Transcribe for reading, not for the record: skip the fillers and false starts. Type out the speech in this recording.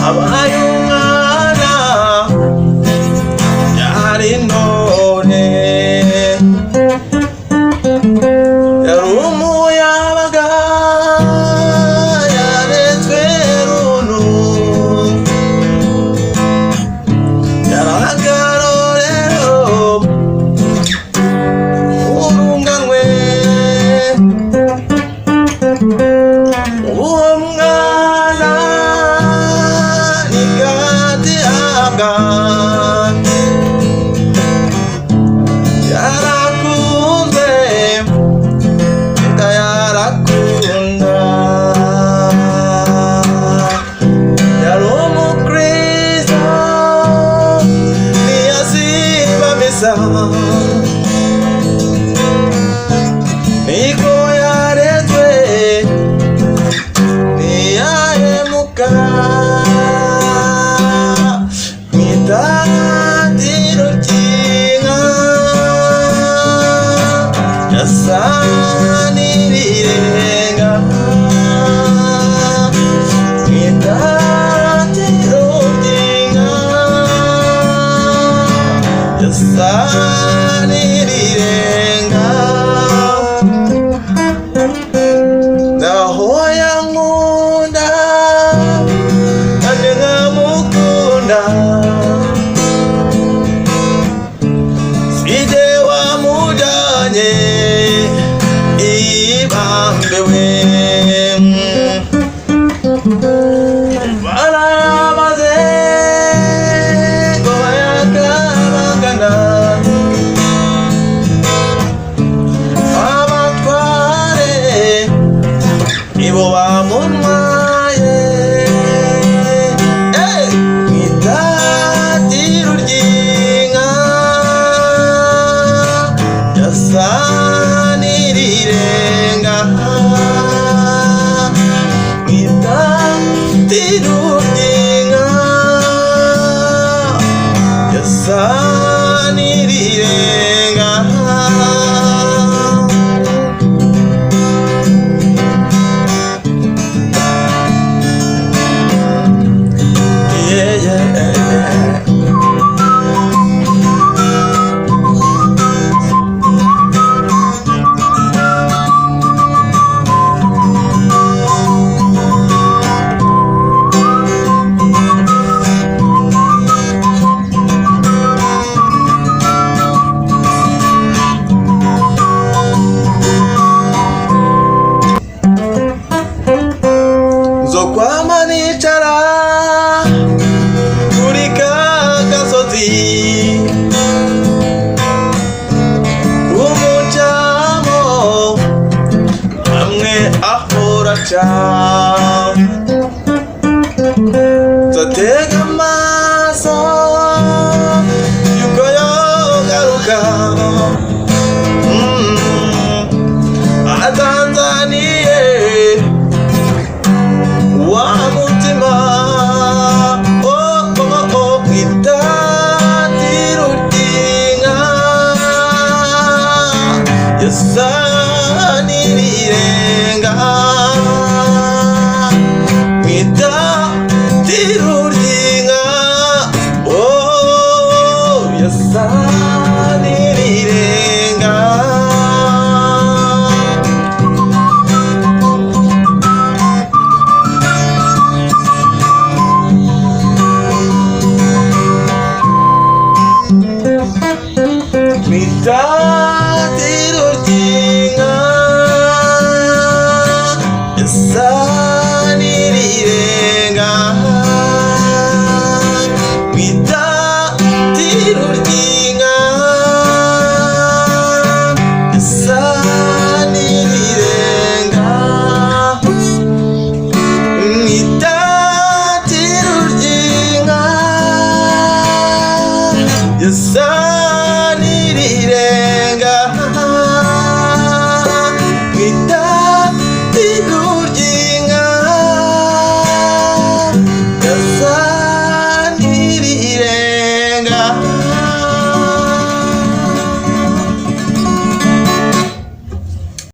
abaye umwana yari intore, yari umuyabaga yaretswe runtu, yari akarorero urunganwe. Uwo mwana ni gati ahabwa, yarakunzwe eka yarakunda, yari umukristo ntiyasiba misa, niko yarezwe ntiyahemuka, mw'itatiro ry'inka yasa n'irirenga, mw'itatiro ry'inka yasa n'irirenga. Naho yankunda kandi nkamukunda, sije wamujanye ibambewe, barayamaze ngo bayakabagana, abatware ibo bamuntwaye, mw'itatiro ry'inka yasa n'irirenga, mw'itatiro ry'inka yasa n'irirenga. Nzokwama nicara kuri ka gasozi k'umucamo hamwe ahora ca, nzotega amaso yuko yogaruka atanzaniye wa mutima, mw'itatiro ry'inka yasa n'irirenga, mw'itatiro ry'inka yasa n'irirenga. Mw'itatiro ry'inka yasa n'irirenga, mw'itatiro ry'inka yasa n'irirenga, mw'itatiro ry'inka yasa